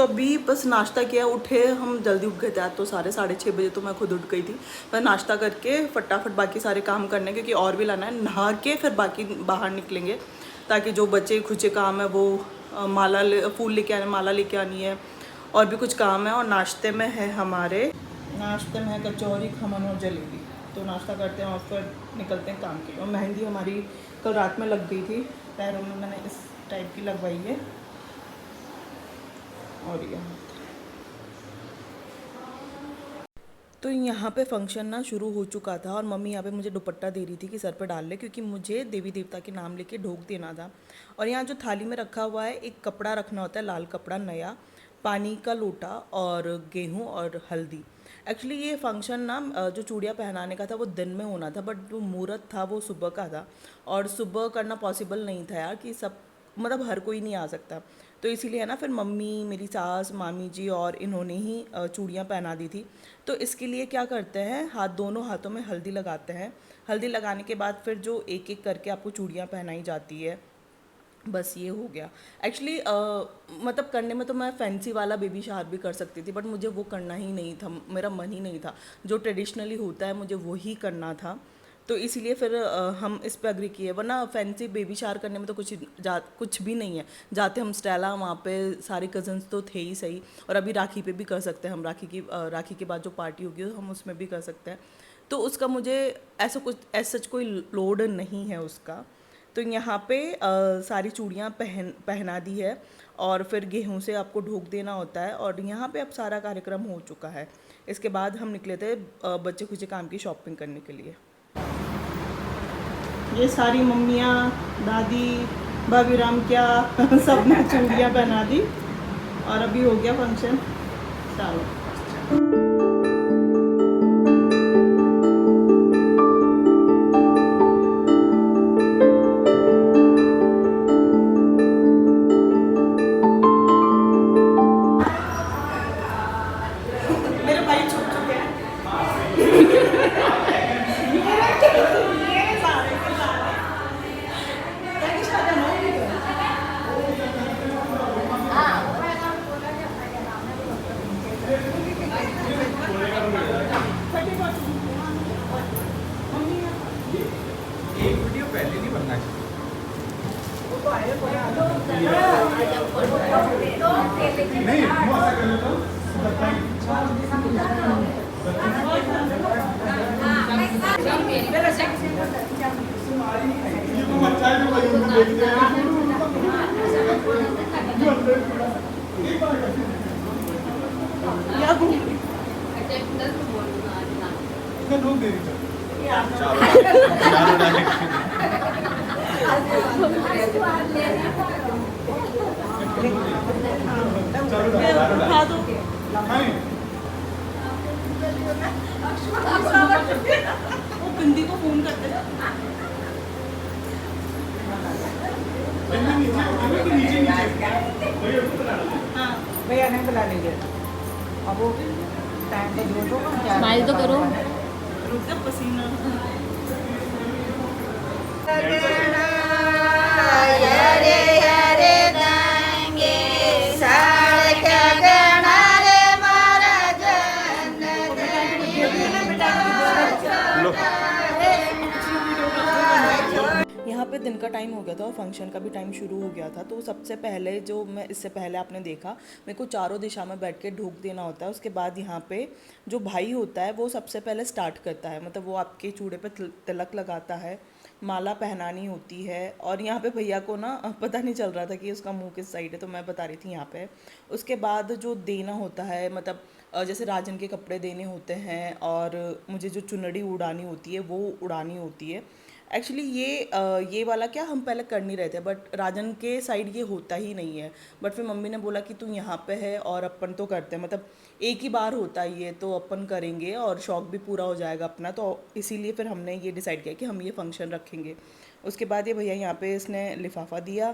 तो अभी बस नाश्ता किया, उठे हम जल्दी उठ गए थे आज तो 6:30 बजे तो मैं खुद उठ गई थी। मैं नाश्ता करके फटाफट बाकी सारे काम करने, क्योंकि और भी लाना है, नहा के फिर बाकी बाहर निकलेंगे ताकि जो बचे खुचे काम है वो फूल लेके आने, माला लेके आनी है, और भी कुछ काम है। और नाश्ते में है कचौरी, खमन और जलेबी। तो नाश्ता करते हैं और फिर निकलते हैं काम के लिए। और मेहंदी हमारी कल रात में लग गई थी, पैरों में मैंने इस टाइप की लगवाई है। और तो यहाँ पे फंक्शन ना शुरू हो चुका था और मम्मी यहाँ पे मुझे दुपट्टा दे रही थी कि सर पे डाल ले, क्योंकि मुझे देवी देवता के नाम लेके ढोक देना था। और यहाँ जो थाली में रखा हुआ है, एक कपड़ा रखना होता है, लाल कपड़ा नया, पानी का लोटा और गेहूँ और हल्दी। एक्चुअली ये फंक्शन ना जो चूड़ियाँ पहनाने का था वो दिन में होना था, बट जो मुहूर्त था वो सुबह का था, और सुबह करना पॉसिबल नहीं था यार, कि सब मतलब हर कोई नहीं आ सकता। तो इसीलिए है ना, फिर मम्मी, मेरी सास, मामी जी और इन्होंने ही चूड़ियाँ पहना दी थी। तो इसके लिए क्या करते हैं, दोनों हाथों में हल्दी लगाते हैं। हल्दी लगाने के बाद फिर जो एक एक करके आपको चूड़ियाँ पहनाई जाती है, बस ये हो गया। एक्चुअली मतलब करने में तो मैं फैंसी वाला बेबी शावर भी कर सकती थी, बट मुझे वो करना ही नहीं था, मेरा मन ही नहीं था। जो ट्रेडिशनली होता है मुझे वो ही करना था। तो इसीलिए फिर हम इस पे अग्री किए, वरना फैंसी बेबी शावर करने में तो कुछ भी नहीं है। जाते हम स्टेला, वहाँ पे सारे कजन्स तो थे ही सही, और अभी राखी पे भी कर सकते हैं हम, राखी के बाद जो पार्टी होगी हम उसमें भी कर सकते हैं। तो उसका मुझे ऐसा कोई लोड नहीं है उसका। तो यहाँ पे सारी चूड़ियाँ पहना दी है, और फिर गेहूं से आपको ढोक देना होता है। और यहाँ पे अब सारा कार्यक्रम हो चुका है। इसके बाद हम निकले थे बच्चे खुचे काम की शॉपिंग करने के लिए। ये सारी मम्मियाँ, दादी, भाभी राम क्या सब ने चूड़ियाँ पहना दी, और अभी हो गया फंक्शन चालू। वो बिंदी को फोन करते हैं। भैया नहीं बुला लीजिए, अब वो टाइम पे दो स्माइल तो करो। रुक जा, पसीना। यहाँ पे दिन का टाइम हो गया था और फंक्शन का भी टाइम शुरू हो गया था। तो सबसे पहले जो मैं इससे पहले आपने देखा, मेरे को चारों दिशा में बैठ के ढोक देना होता है। उसके बाद यहाँ पे जो भाई होता है वो सबसे पहले स्टार्ट करता है, मतलब वो आपके चूड़े पे तिलक लगाता है, माला पहनानी होती है। और यहाँ पे भैया को ना पता नहीं चल रहा था कि उसका मुंह किस साइड है, तो मैं बता रही थी यहाँ पे। उसके बाद जो देना होता है, मतलब जैसे राजन के कपड़े देने होते हैं, और मुझे जो चुनरी उड़ानी होती है वो उड़ानी होती है। एक्चुअली ये वाला क्या हम पहले कर नहीं रहे थे, बट राजन के साइड ये होता ही नहीं है। बट फिर मम्मी ने बोला कि तू यहाँ पे है और अपन तो करते हैं, मतलब एक ही बार होता है ये, तो अपन करेंगे और शौक भी पूरा हो जाएगा अपना। तो इसीलिए फिर हमने ये डिसाइड किया कि हम ये फंक्शन रखेंगे। उसके बाद ये भैया यहाँ पे इसने लिफाफा दिया।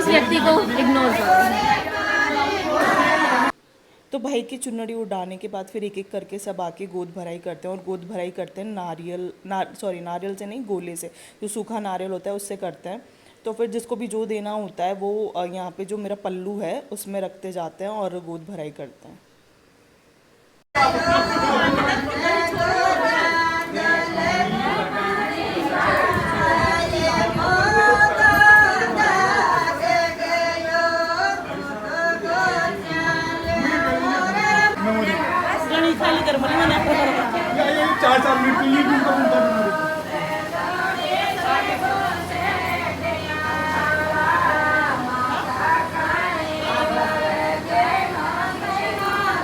व्यक्ति को इग्नोर करो। तो भाई की चुनरी उड़ाने के बाद फिर एक एक करके सब आके गोद भराई करते हैं, और गोद भराई करते हैं नारियल से नहीं, गोले से, जो सूखा नारियल होता है उससे करते हैं। तो फिर जिसको भी जो देना होता है वो यहाँ पे जो मेरा पल्लू है उसमें रखते जाते हैं और गोद भराई करते हैं। चार चार मिनट के लिए भी उनका उनका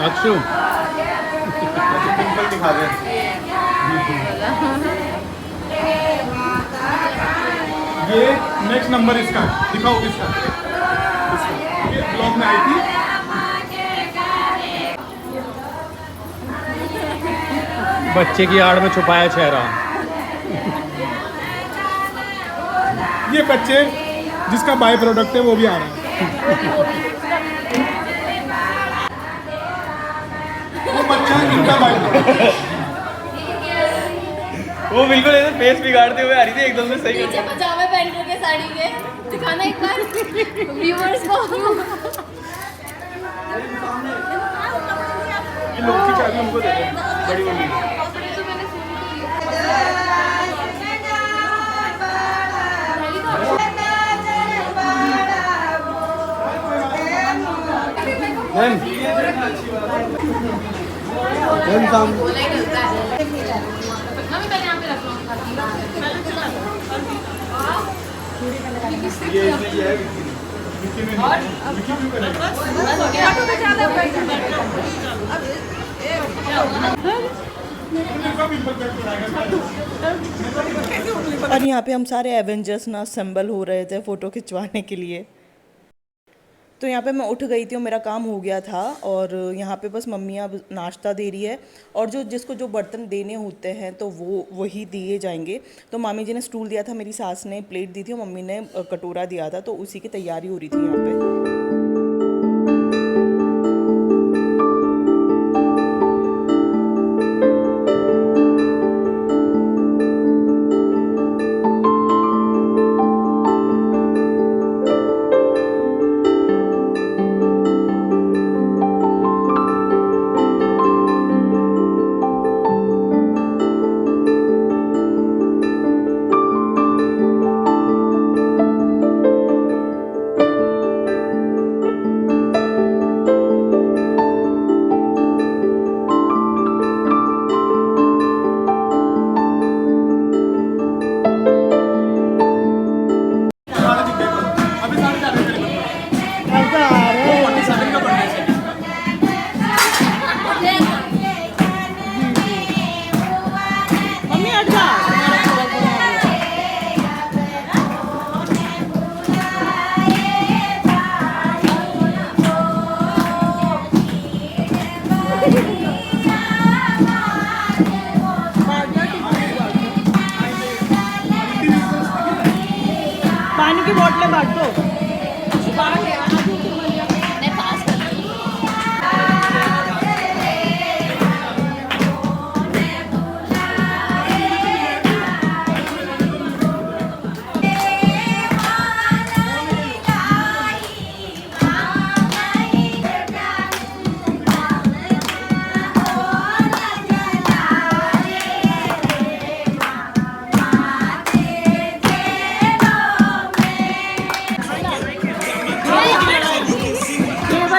अक्षु पिंपल दिखा दे। ये नेक्स्ट नंबर इसका दिखाओ, इसका ये ब्लॉग में आई थी। बच्चे की आड़ में छुपाया चेहरा। ये बच्चे जिसका बाय प्रोडक्ट है वो भी आ रहा है। वो बच्चा इनका बाय प्रोडक्ट। वो बिल्कुल ऐसे फेस बिगाड़ते हुए आ रही थी, एकदम से सही पीछे पजामे पहन के साड़ी के दिखाना एक बार व्यूअर्स को। ये लोग की चाबी हमको दे दो, बड़ी मम्मी को। मम्मी पहले यहाँ पे रख लो। ये है विक्की में विक्की क्यों और यहाँ पे हम सारे एवेंजर्स ना असेंबल हो रहे थे फ़ोटो खिंचवाने के लिए। तो यहाँ पे मैं उठ गई थी और मेरा काम हो गया था, और यहाँ पे बस मम्मी अब नाश्ता दे रही है, और जो जिसको जो बर्तन देने होते हैं तो वो वही दिए जाएंगे। तो मामी जी ने स्टूल दिया था, मेरी सास ने प्लेट दी थी और मम्मी ने कटोरा दिया था, तो उसी की तैयारी हो रही थी यहाँ पे। पानी की बोतलें बांट दो।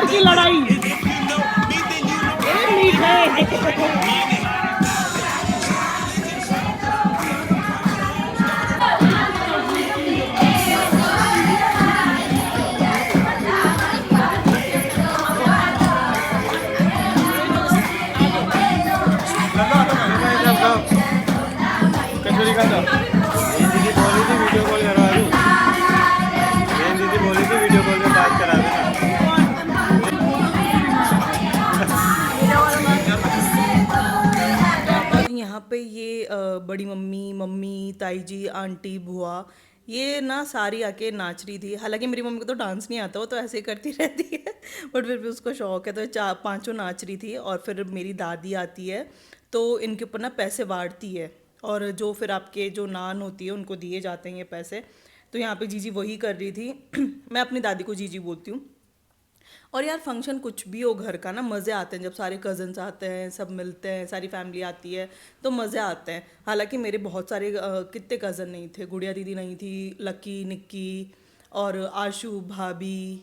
की लड़ाई कचौरी का था। दीदी बोली थी वीडियो कॉल करवा दूँ। दीदी बोली थी वीडियो कॉल पे बात करा देना। यहाँ पे ये बड़ी मम्मी, ताई जी, आंटी, बुआ, ये ना सारी आके नाच रही थी। हालांकि मेरी मम्मी को तो डांस नहीं आता, वो तो ऐसे ही करती रहती है, बट फिर भी उसको शौक है। तो चार पांचों नाच रही थी और फिर मेरी दादी आती है तो इनके ऊपर ना पैसे बांटती है, और जो फिर आपके जो नान होती है उनको दिए जाते हैं ये पैसे। तो यहाँ पे जीजी वही कर रही थी। मैं अपनी दादी को जीजी बोलती हूँ। और यार फंक्शन कुछ भी हो घर का ना, मज़े आते हैं जब सारे कज़न्स आते हैं, सब मिलते हैं, सारी फैमिली आती है तो मज़े आते हैं। हालांकि मेरे बहुत सारे कितने कज़न नहीं थे, गुड़िया दीदी नहीं थी, लकी, निक्की और आशु भाभी,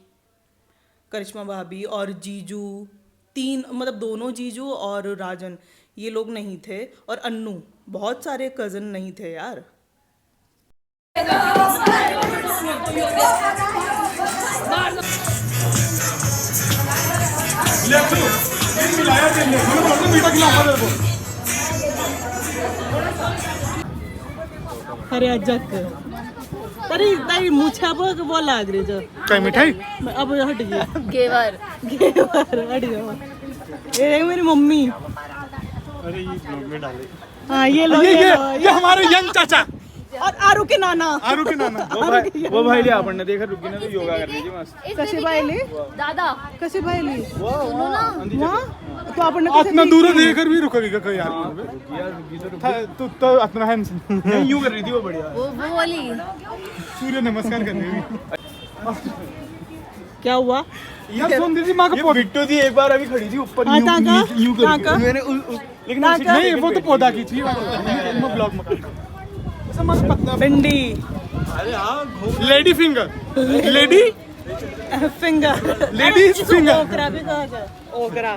करिश्मा भाभी और जीजू, तीन मतलब दोनों जीजू और राजन, ये लोग नहीं थे। और अन्नू, बहुत सारे कज़न नहीं थे यार। अरे अजक अरे ताई मुछा बग वो लाग रही जो काय मिठाई अब हट गई घेवर हट गया। ये मेरी मम्मी। अरे ये ब्लॉग में डाले। हाँ ये लो ये हमारे यंग चाचा और आरू के नाना। आरू के नाना वो भाई ले आपण ने देखा रुकी ना तो योगा कर रही थी मस्त। कसे बायले दादा कसे बायले सुनो ना तो आपण कसे इतना दूर देखकर भी रुकेगी क्या कोई यार तू तो अपना है नहीं यूं कर रही थी वो बढ़िया वो बोली सूर्य नमस्कार कर रही थी। क्या हुआ यार सुन दीदी मां का बिट्टू थी एक बार अभी खड़ी थी ऊपर हाँ, यूं ताका? कर मैंने लेकिन नहीं वो तो पौधा की थी मैं ब्लॉग में ऐसा मस्त पतला भिंडी अरे हां lady finger lady finger ladies finger ओकरा भी कहा ओकरा।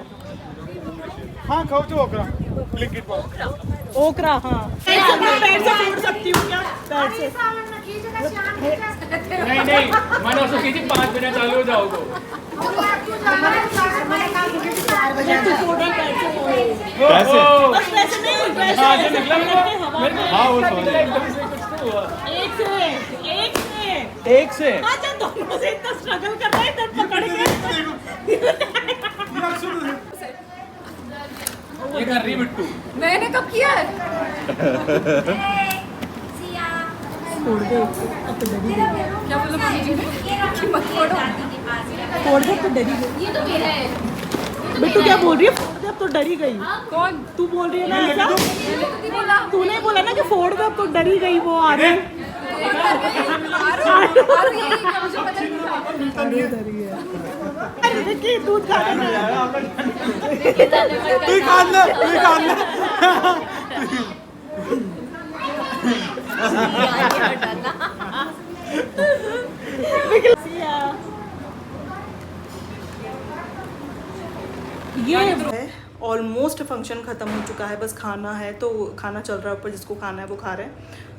हां खाओ जो ओकरा लिक्विड पाओ ओकरा। हाँ पैर से फोड़ सकती हूँ क्या? पैर से नहीं नहीं मैंने उसको की थी 5 मिनट चालू हो जाओगे। कैसे बस वैसे नहीं वैसे हाँ, ऐसे जो निकला करके हवा में। हां वो समझ एकदम से कुछ तो हुआ। एक से हाँ जब दोनों से इतना स्ट्रगल कर रहे हैं तब पकड़ के ये कर रही बिट्टू। मैंने कब किया है क्या बोला मम्मी जी ने कि मत फोड़ो फोड़ दे तो डरी गई। ये तो मेरा है बिट्टू क्या बोल रही है? फोड़ दे अब तो डरी गई। कौन तू बोल रही है ना ऐसा? मैंने तो नहीं बोला तूने बोला ना कि फोड़ दे अब तो डरी गई वो आ रही। और ये क्या मुझे पता नहीं था डरी है। अरे की दूध खा रहा तू काट ले ये है ऑलमोस्ट फंक्शन ख़त्म हो चुका है, बस खाना है तो खाना चल रहा है ऊपर, जिसको खाना है वो खा रहे हैं।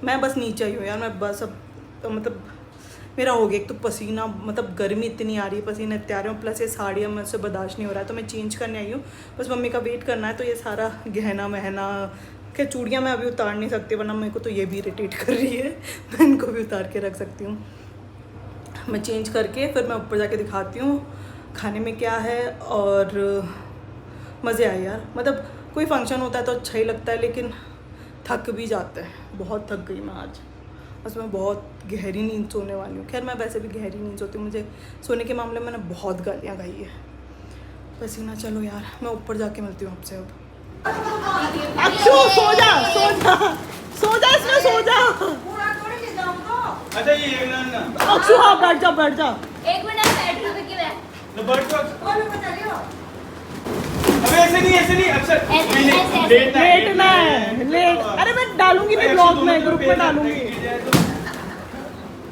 मैं बस नीचे ही हूँ यार, मैं बस अब तो मतलब मेरा हो गया। एक तो पसीना, मतलब गर्मी इतनी आ रही है, पसीना इतने आ रहे हैं, प्लस ये साड़ियाँ मुझसे बर्दाश्त नहीं हो रहा है तो मैं चेंज करने आई हूँ। बस मम्मी का वेट करना है। तो ये सारा गहना महना क्या चूड़ियाँ मैं अभी उतार नहीं सकती, वरना मेरे को तो ये भी इरिटेट कर रही है। मैं इनको भी उतार के रख सकती हूँ। मैं चेंज करके फिर मैं ऊपर जाके दिखाती हूँ खाने में क्या है। और मज़े आए यार, मतलब कोई फंक्शन होता है तो अच्छा ही लगता है, लेकिन थक भी जाता है। बहुत थक गई मैं आज, बस मैं बहुत गहरी नींद सोने वाली हूँ। खैर मैं वैसे भी गहरी नींद सोती हूँ, मुझे सोने के मामले में मैंने बहुत गालियाँ खाई है। पसीना, चलो यार मैं ऊपर जाके मिलती हूँ आपसे अब। अक्षु सो जा सो जा सो जा, इसमें सो जा। अच्छा ये ना अक्षु हाँ बैठ जा बैठ जा। 1 मिनट बैठ रही हूँ कि मैं अबे ऐसे नहीं अक्षर लेटना है लेट। अरे मैं डालूंगी नहीं ब्लॉग में, ग्रुप में डालूंगी।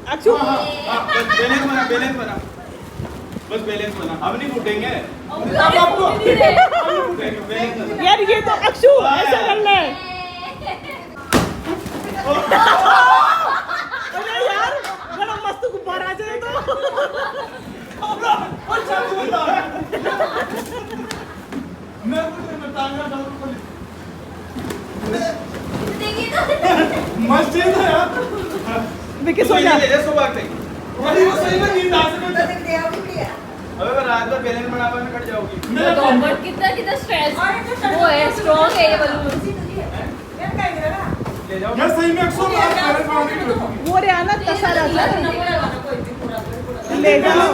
अक्षु बैलेंस बना बस बैलेंस बना, अब नहीं फूटेंगे। अब आपको यार ये तो अक्षु ऐसा करना है। अरे यार बड़ा मस्त गुब्बारा आ जाए तो। मस्त है यार। विकी सो जा। अबे रात भर बैलेंस बना पाने कट जाओगी। कितना स्ट्रेस वो है, स्ट्रॉन्ग है ये बलून। यार सही में 100 बैलेंस मारने की जरूरत वो रियाना तसा रहता है ले जाओ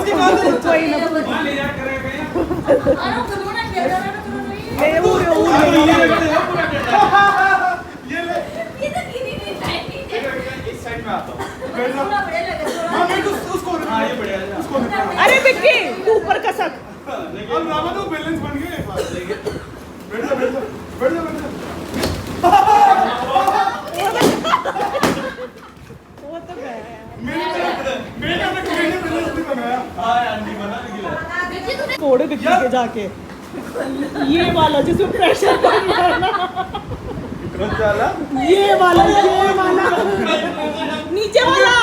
कोई ना ले जा करेगा ले वो ये ले ये तो गिरी नहीं जाएगी। इस साइड में आता हूं हां मैं तो उसको हां ये बढ़िया है उसको अरे विक्की तू ऊपर का सक अब रामा तो बैलेंस बन गया एक बार बैठ जा बैठ जा बैठ जा बैठ जा वो तो गया मैंने अपने कमेंट में बैलेंस नहीं बनाया हां आंटी बना दी फोड़ विक्की के जाके ये वाला जिसमें प्रेशर बन रहा है ना कौन वाला ये वाला नीचे वाला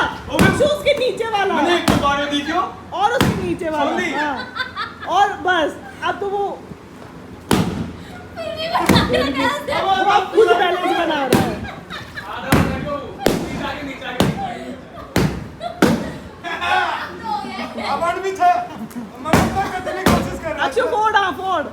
शूज के नीचे वाला मैंने एक बार दी क्यों और उसके नीचे वाला समझी? हाँ। और बस अब तो वो अब खुद बैलेंस बना रहा है अवार्ड भी था मैं तो करने की कोशिश कर रहा अक्षु फोड़ हाँ फोड़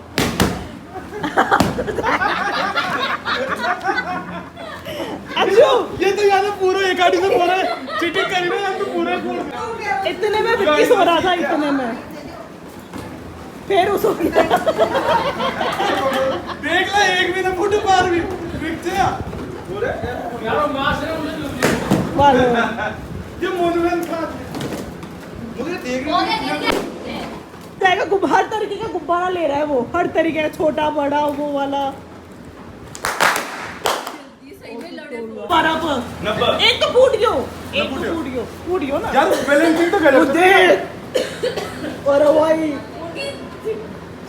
अक्षु ये तो यार पूरा एक आड़ी से पूरा चीटिंग कर रहे हैं तो पूरा फोड़ इतने में विक्की सो रहा था इतने में फिर उस देख ले एक भी ना फुट पार भी देख जा यार मास ने मुझे वालो ये मोनुमेंट था मुझे देख हो गया रहे गिर गया। जाएगा हर तरीके का गुब्बारा ले रहा है वो हर तरीके का छोटा बड़ा वो वाला सही में लड़े तो। बराबर नंबर एक तो फूट गयो एक फूट तो गयो। फूट गयो ना यार बैलेंसिंग तो गलत दे अरे भाई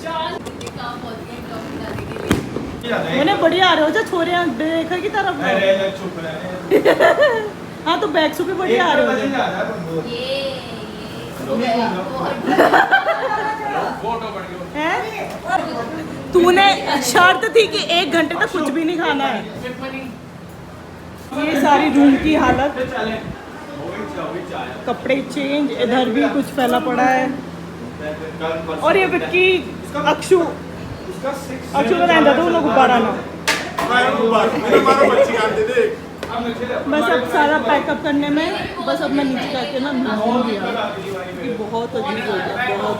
चाल काम बहुत है कम डालने के लिए। मैंने बढ़िया आ रहे हो जो छोरे देखा की तरफ अरे चुप रहे हाँ तो बैग भी बढ़िया आ रहे हो ये बहुत फोटो बढ़ गया। हैं तूने शर्त थी कि 1 घंटे तक कुछ भी नहीं खाना है ये सारी रूम की हालत कपड़े चेंज इधर भी कुछ फैला पड़ा है और ये विक्की अक्षु अक्षु का रहता था वो लोग गुब्बारा ना बस अब सारा पैकअप करने में बस अब मैं नीचे जाके ना नहाऊंगी यार क्योंकि बहुत अजीब हो गया बहुत